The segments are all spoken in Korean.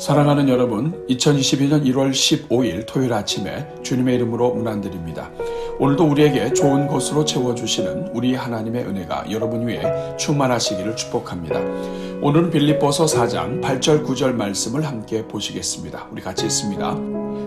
사랑하는 여러분, 2022년 1월 15일 토요일 아침에 주님의 이름으로 문안드립니다. 오늘도 우리에게 좋은 것으로 채워주시는 우리 하나님의 은혜가 여러분 위에 충만하시기를 축복합니다. 오늘은 빌립보서 4장 8절 9절 말씀을 함께 보시겠습니다. 우리 같이 읽습니다.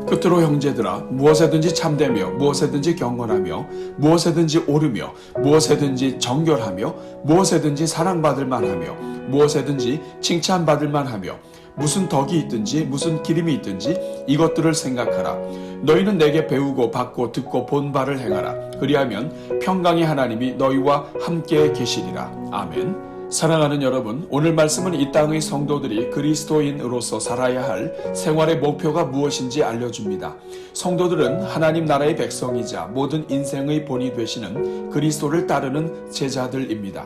끝으로 형제들아, 무엇에든지 참되며 무엇에든지 경건하며 무엇에든지 옳으며 무엇에든지 정결하며 무엇에든지 사랑받을 만하며 무엇에든지 칭찬받을 만하며 무슨 덕이 있든지 무슨 기림이 있든지 이것들을 생각하라. 너희는 내게 배우고 받고 듣고 본 바를 행하라. 그리하면 평강의 하나님이 너희와 함께 계시리라. 아멘. 사랑하는 여러분, 오늘 말씀은 이 땅의 성도들이 그리스도인으로서 살아야 할 생활의 목표가 무엇인지 알려줍니다. 성도들은 하나님 나라의 백성이자 모든 인생의 본이 되시는 그리스도를 따르는 제자들입니다.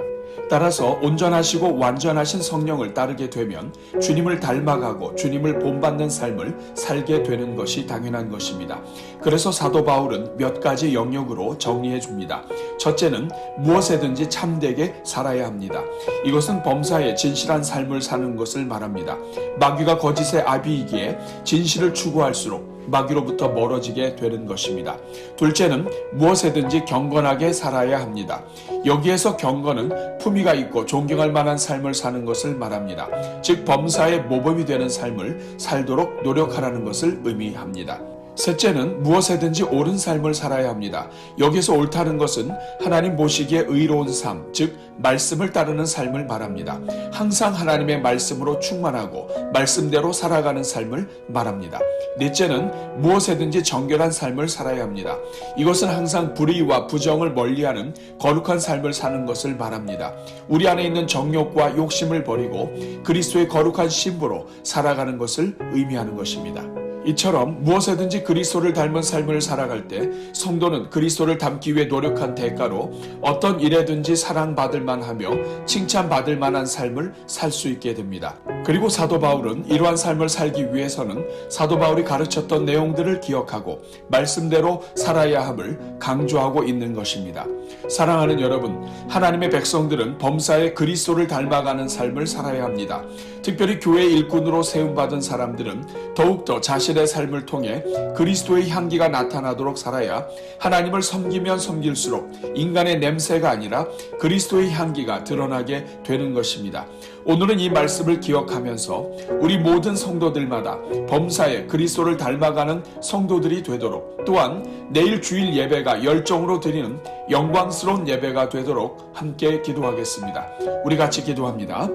따라서 온전하시고 완전하신 성령을 따르게 되면 주님을 닮아가고 주님을 본받는 삶을 살게 되는 것이 당연한 것입니다. 그래서 사도 바울은 몇 가지 영역으로 정리해 줍니다. 첫째는 무엇에든지 참되게 살아야 합니다. 이것은 범사에 진실한 삶을 사는 것을 말합니다. 마귀가 거짓의 아비이기에 진실을 추구할수록 마귀로부터 멀어지게 되는 것입니다. 둘째는 무엇에든지 경건하게 살아야 합니다. 여기에서 경건은 품위가 있고 존경할 만한 삶을 사는 것을 말합니다. 즉 범사의 모범이 되는 삶을 살도록 노력하라는 것을 의미합니다. 셋째는 무엇에든지 옳은 삶을 살아야 합니다. 여기서 옳다는 것은 하나님 보시기에 의로운 삶, 즉 말씀을 따르는 삶을 말합니다. 항상 하나님의 말씀으로 충만하고 말씀대로 살아가는 삶을 말합니다. 넷째는 무엇에든지 정결한 삶을 살아야 합니다. 이것은 항상 불의와 부정을 멀리하는 거룩한 삶을 사는 것을 말합니다. 우리 안에 있는 정욕과 욕심을 버리고 그리스도의 거룩한 신부로 살아가는 것을 의미하는 것입니다. 이처럼 무엇에든지 그리스도를 닮은 삶을 살아갈 때 성도는 그리스도를 닮기 위해 노력한 대가로 어떤 일에든지 사랑받을 만하며 칭찬받을 만한 삶을 살 수 있게 됩니다. 그리고 사도 바울은 이러한 삶을 살기 위해서는 사도 바울이 가르쳤던 내용들을 기억하고 말씀대로 살아야 함을 강조하고 있는 것입니다. 사랑하는 여러분, 하나님의 백성들은 범사에 그리스도를 닮아가는 삶을 살아야 합니다. 특별히 교회 일꾼으로 세움받은 사람들은 더욱더 자신의 삶을 통해 그리스도의 향기가 나타나도록 살아야 하나님을 섬기면 섬길수록 인간의 냄새가 아니라 그리스도의 향기가 드러나게 되는 것입니다. 오늘은 이 말씀을 기억하면서 우리 모든 성도들마다 범사에 그리스도를 닮아가는 성도들이 되도록, 또한 내일 주일 예배가 열정으로 드리는 영광스러운 예배가 되도록 함께 기도하겠습니다. 우리 같이 기도합니다.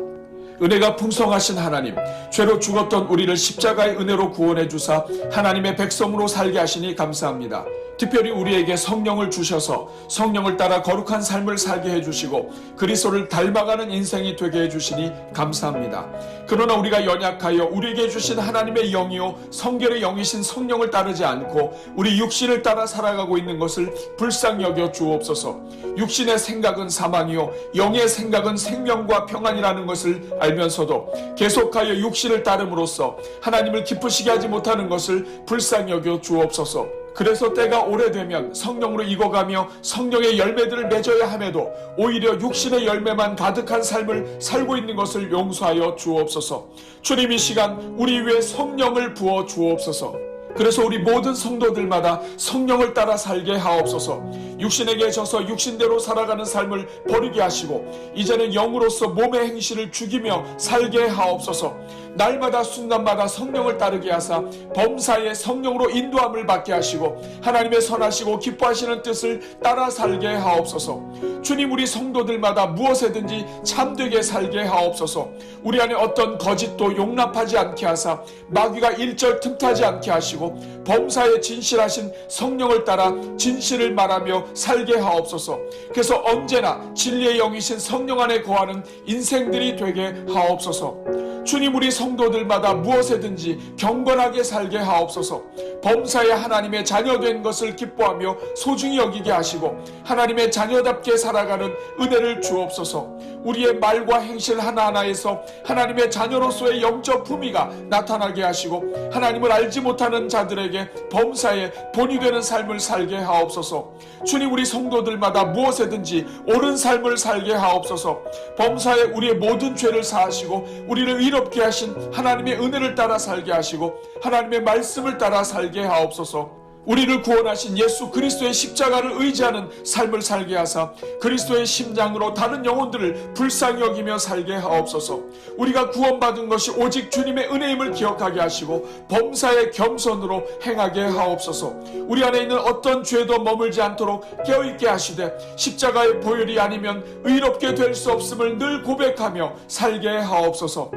은혜가 풍성하신 하나님, 죄로 죽었던 우리를 십자가의 은혜로 구원해 주사 하나님의 백성으로 살게 하시니 감사합니다. 특별히 우리에게 성령을 주셔서 성령을 따라 거룩한 삶을 살게 해주시고 그리스도를 닮아가는 인생이 되게 해주시니 감사합니다. 그러나 우리가 연약하여 우리에게 주신 하나님의 영이요 성결의 영이신 성령을 따르지 않고 우리 육신을 따라 살아가고 있는 것을 불쌍히 여겨 주옵소서. 육신의 생각은 사망이요 영의 생각은 생명과 평안이라는 것을 알면서도 계속하여 육신을 따름으로써 하나님을 기쁘시게 하지 못하는 것을 불쌍히 여겨 주옵소서. 그래서 때가 오래되면 성령으로 익어가며 성령의 열매들을 맺어야 함에도 오히려 육신의 열매만 가득한 삶을 살고 있는 것을 용서하여 주옵소서. 주님, 이 시간 우리 위에 성령을 부어 주옵소서. 그래서 우리 모든 성도들마다 성령을 따라 살게 하옵소서. 육신에게 져서 육신대로 살아가는 삶을 버리게 하시고 이제는 영으로서 몸의 행실을 죽이며 살게 하옵소서. 날마다 순간마다 성령을 따르게 하사 범사에 성령으로 인도함을 받게 하시고 하나님의 선하시고 기뻐하시는 뜻을 따라 살게 하옵소서. 주님, 우리 성도들마다 무엇에든지 참되게 살게 하옵소서. 우리 안에 어떤 거짓도 용납하지 않게 하사 마귀가 일절 틈타지 않게 하시고 범사에 진실하신 성령을 따라 진실을 말하며 살게 하옵소서. 그래서 언제나 진리의 영이신 성령 안에 거하는 인생들이 되게 하옵소서. 주님, 우리 성도들마다 무엇에든지 경건하게 살게 하옵소서. 범사에 하나님의 자녀된 것을 기뻐하며 소중히 여기게 하시고 하나님의 자녀답게 살아가는 은혜를 주옵소서. 우리의 말과 행실 하나하나에서 하나님의 자녀로서의 영적 품위가 나타나게 하시고 하나님을 알지 못하는 자들에게 범사에 본이 되는 삶을 살게 하옵소서. 주님, 우리 성도들마다 무엇에든지 옳은 삶을 살게 하옵소서. 범사에 우리의 모든 죄를 사하시고 우리를 의롭게 하신 하나님의 은혜를 따라 살게 하시고 하나님의 말씀을 따라 살게 하옵소서. 우리를 구원하신 예수 그리스도의 십자가를 의지하는 삶을 살게 하사 그리스도의 심장으로 다른 영혼들을 불쌍히 여기며 살게 하옵소서. 우리가 구원받은 것이 오직 주님의 은혜임을 기억하게 하시고 범사의 겸손으로 행하게 하옵소서. 우리 안에 있는 어떤 죄도 머물지 않도록 깨어있게 하시되 십자가의 보혈이 아니면 의롭게 될 수 없음을 늘 고백하며 살게 하옵소서.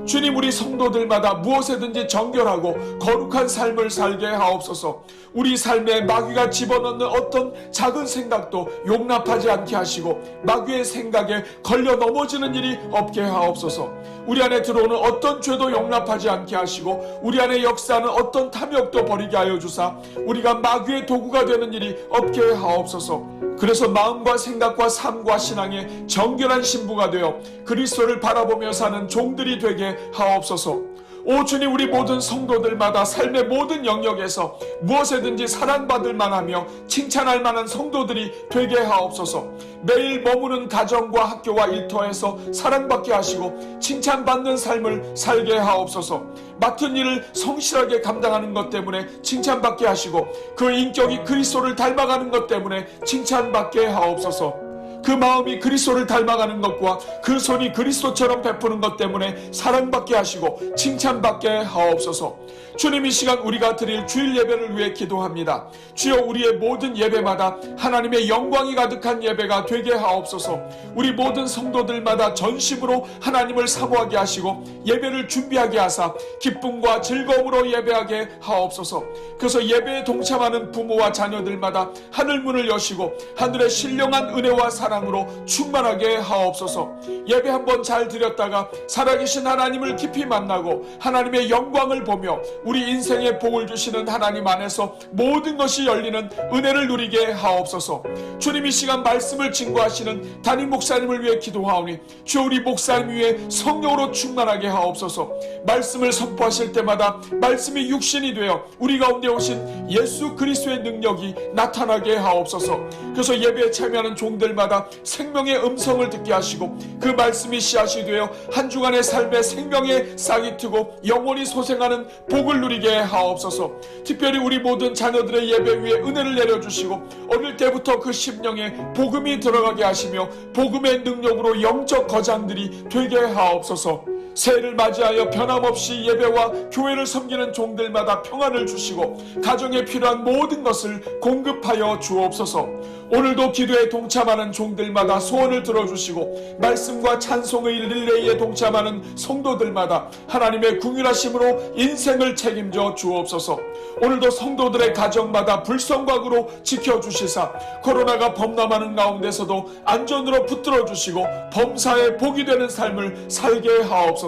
주님, 우리 성도들마다 무엇에든지 정결하고 거룩한 삶을 살게 하옵소서. 우리 삶에 마귀가 집어넣는 어떤 작은 생각도 용납하지 않게 하시고 마귀의 생각에 걸려 넘어지는 일이 없게 하옵소서. 우리 안에 들어오는 어떤 죄도 용납하지 않게 하시고 우리 안에 역사하는 어떤 탐욕도 버리게 하여 주사 우리가 마귀의 도구가 되는 일이 없게 하옵소서. 그래서 마음과 생각과 삶과 신앙의 정결한 신부가 되어 그리스도를 바라보며 사는 종들이 되게 하옵소서. 오 주님, 우리 모든 성도들마다 삶의 모든 영역에서 무엇에든지 사랑받을 만하며 칭찬할 만한 성도들이 되게 하옵소서. 매일 머무는 가정과 학교와 일터에서 사랑받게 하시고 칭찬받는 삶을 살게 하옵소서. 맡은 일을 성실하게 감당하는 것 때문에 칭찬받게 하시고 그 인격이 그리스도를 닮아가는 것 때문에 칭찬받게 하옵소서. 그 마음이 그리스도를 닮아가는 것과 그 손이 그리스도처럼 베푸는 것 때문에 사랑받게 하시고 칭찬받게 하옵소서. 주님, 이 시간 우리가 드릴 주일 예배를 위해 기도합니다. 주여, 우리의 모든 예배마다 하나님의 영광이 가득한 예배가 되게 하옵소서. 우리 모든 성도들마다 전심으로 하나님을 사모하게 하시고 예배를 준비하게 하사 기쁨과 즐거움으로 예배하게 하옵소서. 그래서 예배에 동참하는 부모와 자녀들마다 하늘문을 여시고 하늘의 신령한 은혜와 사랑으로 충만하게 하옵소서. 예배 한번 잘 드렸다가 살아계신 하나님을 깊이 만나고 하나님의 영광을 보며 우리 인생에 복을 주시는 하나님 안에서 모든 것이 열리는 은혜를 누리게 하옵소서. 주님, 이 시간 말씀을 증거하시는 담임 목사님을 위해 기도하오니 주여, 우리 목사님 위에 성령으로 충만하게 하옵소서. 말씀을 선포하실 때마다 말씀이 육신이 되어 우리 가운데 오신 예수 그리스도의 능력이 나타나게 하옵소서. 그래서 예배에 참여하는 종들마다 생명의 음성을 듣게 하시고 그 말씀이 씨앗이 되어 한 주간의 삶의 생명의 싹이 트고 영원히 소생하는 복을 누리게 하옵소서. 특별히 우리 모든 자녀들의 예배 위에 은혜를 내려주시고 어릴 때부터 그 심령에 복음이 들어가게 하시며 복음의 능력으로 영적 거장들이 되게 하옵소서. 새해를 맞이하여 변함없이 예배와 교회를 섬기는 종들마다 평안을 주시고 가정에 필요한 모든 것을 공급하여 주옵소서. 오늘도 기도에 동참하는 종들마다 소원을 들어주시고 말씀과 찬송의 릴레이에 동참하는 성도들마다 하나님의 궁휼하심으로 인생을 책임져 주옵소서. 오늘도 성도들의 가정마다 불성각으로 지켜주시사 코로나가 범람하는 가운데서도 안전으로 붙들어 주시고 범사에 복이 되는 삶을 살게 하옵소서.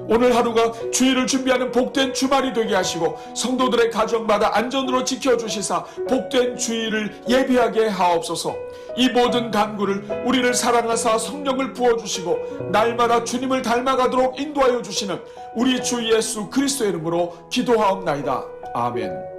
오늘 하루가 주일을 준비하는 복된 주말이 되게 하시고 성도들의 가정마다 안전으로 지켜주시사 복된 주일을 예비하게 하옵소서. 이 모든 간구를 우리를 사랑하사 성령을 부어주시고 날마다 주님을 닮아가도록 인도하여 주시는 우리 주 예수 그리스도의 이름으로 기도하옵나이다. 아멘.